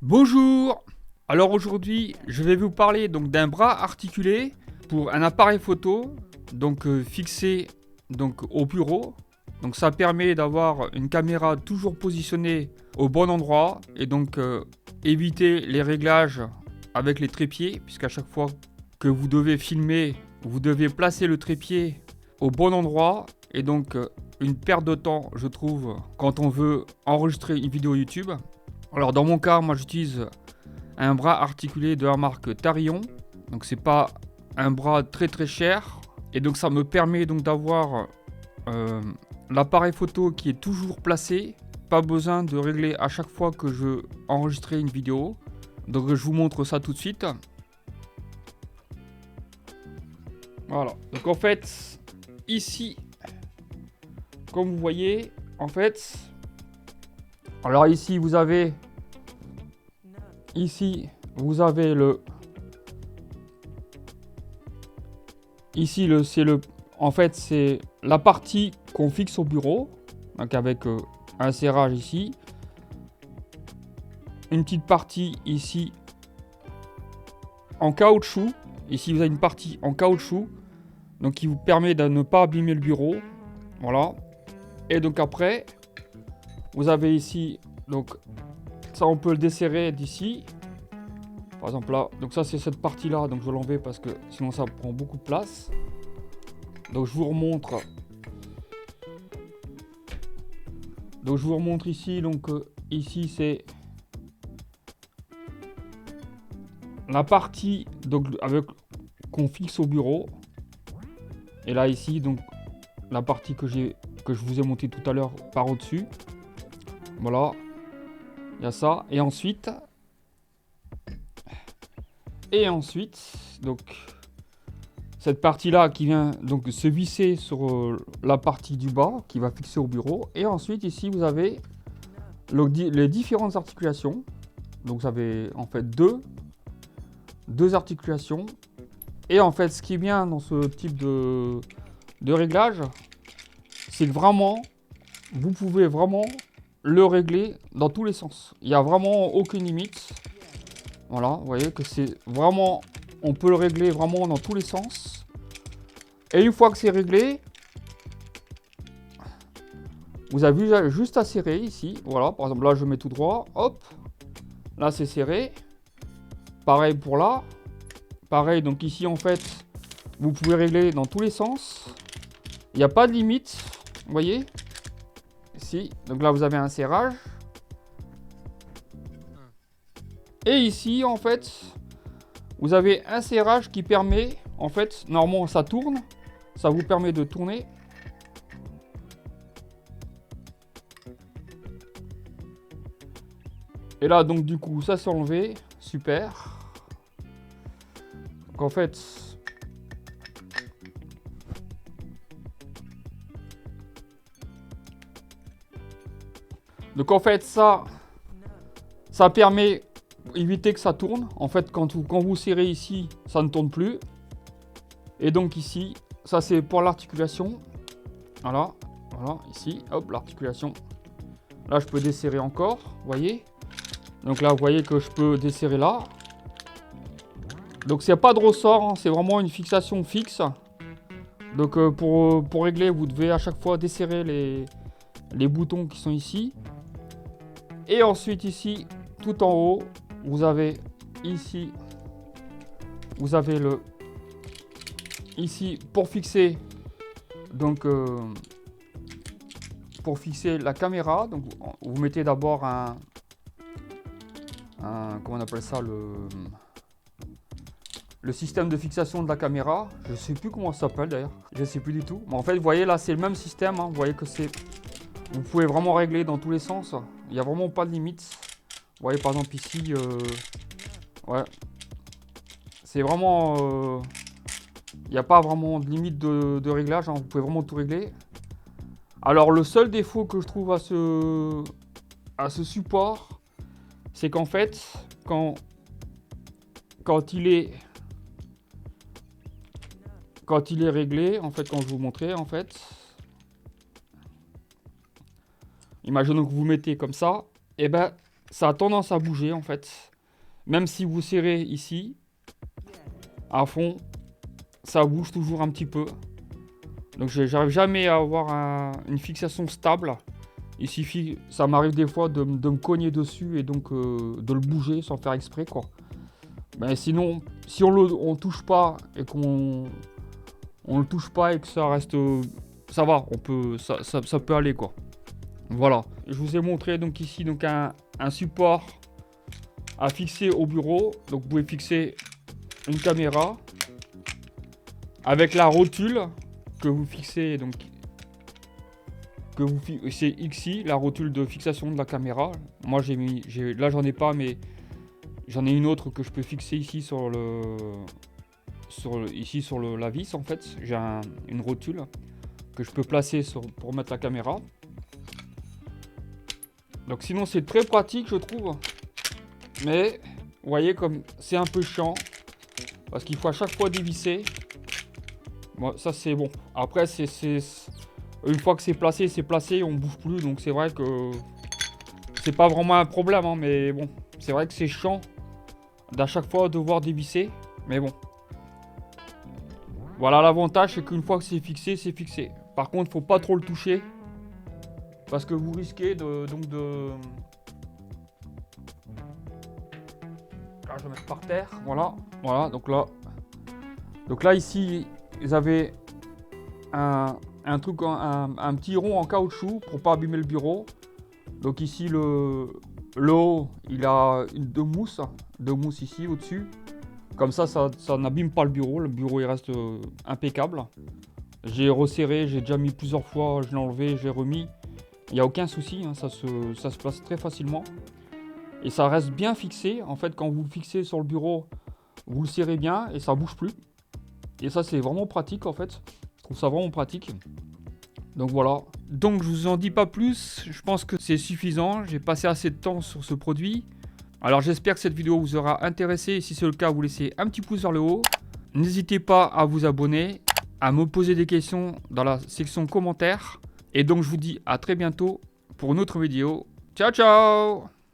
Bonjour. Alors aujourd'hui, je vais vous parler donc d'un bras articulé pour un appareil photo fixé au bureau. Donc ça permet d'avoir une caméra toujours positionnée au bon endroit et éviter les réglages avec les trépieds, puisqu'à chaque fois que vous devez filmer, vous devez placer le trépied au bon endroit et une perte de temps, je trouve, quand on veut enregistrer une vidéo YouTube. Alors dans mon cas, moi j'utilise un bras articulé de la marque Tarillon. Donc c'est pas un bras très très cher. Et donc ça me permet donc d'avoir l'appareil photo qui est toujours placé. Pas besoin de régler à chaque fois que je enregistrer une vidéo. Donc je vous montre ça tout de suite. Voilà. Donc en fait, ici, comme vous voyez, en fait, alors ici vous avez le c'est la partie qu'on fixe au bureau, donc avec un serrage ici, une petite partie ici en caoutchouc. Ici vous avez une partie en caoutchouc, donc qui vous permet de ne pas abîmer le bureau. Voilà. Et donc après, vous avez ici, donc ça on peut le desserrer d'ici. Par exemple là, donc ça c'est cette partie là, donc je vais l'enlever parce que sinon ça prend beaucoup de place. Donc je vous remontre. Donc je vous remontre ici, ici c'est la partie qu'on fixe au bureau. Et là ici donc la partie que je vous ai monté tout à l'heure par au-dessus. Voilà. Il y a ça. Et ensuite, donc cette partie-là qui vient donc se visser sur la partie du bas qui va fixer au bureau. Et ensuite ici vous avez les différentes articulations. Donc vous avez en fait deux articulations. Et en fait ce qui est bien dans ce type de réglage, c'est que vraiment vous pouvez vraiment le régler dans tous les sens. Il n'y a vraiment aucune limite. Voilà, vous voyez que c'est vraiment, on peut le régler vraiment dans tous les sens. Et une fois que c'est réglé, vous avez juste à serrer ici. Voilà, par exemple là je mets tout droit, hop, là c'est serré. Pareil pour là. Pareil, donc ici en fait, vous pouvez régler dans tous les sens. Il n'y a pas de limite, vous voyez. Ici, donc là vous avez un serrage. Et ici en fait, vous avez un serrage qui permet, en fait, normalement ça tourne. Ça vous permet de tourner. Et là donc du coup ça s'est enlevé. Super. Donc en fait, ça permet d'éviter que ça tourne. En fait, quand vous serrez ici, ça ne tourne plus. Et donc ici, ça c'est pour l'articulation. Voilà, voilà, ici, hop, l'articulation. Là, je peux desserrer encore, vous voyez. Donc là, vous voyez que je peux desserrer là. Donc c'est pas de ressort, hein, c'est vraiment une fixation fixe. Donc pour régler, vous devez à chaque fois desserrer les boutons qui sont ici. Et ensuite ici, tout en haut, vous avez ici, vous avez ici pour fixer la caméra. Donc vous mettez d'abord comment on appelle ça, le système de fixation de la caméra. Je sais plus comment ça s'appelle d'ailleurs, je sais plus du tout. Mais en fait, vous voyez là, c'est le même système, hein. Vous voyez que vous pouvez vraiment régler dans tous les sens. Il n'y a vraiment pas de limite. Vous voyez par exemple ici, ouais, c'est vraiment, il n'y a pas vraiment de limite de réglage, hein. Vous pouvez vraiment tout régler. Alors le seul défaut que je trouve à ce support, c'est qu'en fait, quand il est réglé, en fait, quand je vous montrais, en fait, imaginons que vous mettez comme ça, et ben ça a tendance à bouger en fait. Même si vous serrez ici, à fond, ça bouge toujours un petit peu. Donc j'arrive jamais à avoir une fixation stable. Il suffit, ça m'arrive des fois de me cogner dessus et donc de le bouger sans faire exprès quoi. Mais sinon, si on touche pas et qu'on le touche pas et que ça reste, ça va, ça peut aller quoi. Voilà, je vous ai montré donc ici donc un support à fixer au bureau. Donc vous pouvez fixer une caméra avec la rotule que vous fixez donc c'est XI, la rotule de fixation de la caméra. Moi là j'en ai pas, mais j'en ai une autre que je peux fixer ici sur la vis en fait. J'ai une rotule que je peux placer pour mettre la caméra. Donc sinon c'est très pratique je trouve. Mais vous voyez comme c'est un peu chiant parce qu'il faut à chaque fois dévisser. Bon, ça c'est bon. Après une fois que c'est placé, on bouge plus. Donc c'est vrai que c'est pas vraiment un problème, hein, mais bon, c'est vrai que c'est chiant d'à chaque fois devoir dévisser. Mais bon. Voilà, l'avantage c'est qu'une fois que c'est fixé, c'est fixé. Par contre, faut pas trop le toucher. Parce que vous risquez de... Là, je vais mettre par terre. Voilà, donc là ici, vous avez un petit rond en caoutchoup pour pas abîmer le bureau. Donc ici, le haut, il a deux mousses ici au-dessus. Comme ça n'abîme pas le bureau. Le bureau, il reste impeccable. J'ai resserré, j'ai déjà mis plusieurs fois, je l'ai enlevé, j'ai remis. Il n'y a aucun souci, hein, ça se place très facilement. Et ça reste bien fixé. En fait, quand vous le fixez sur le bureau, vous le serrez bien et ça bouge plus. Et ça, c'est vraiment pratique en fait. Je trouve ça vraiment pratique. Donc voilà. Donc je vous en dis pas plus. Je pense que c'est suffisant. J'ai passé assez de temps sur ce produit. Alors j'espère que cette vidéo vous aura intéressé. Et si c'est le cas, vous laissez un petit pouce vers le haut. N'hésitez pas à vous abonner, à me poser des questions dans la section commentaires. Et donc je vous dis à très bientôt pour une autre vidéo. Ciao ciao!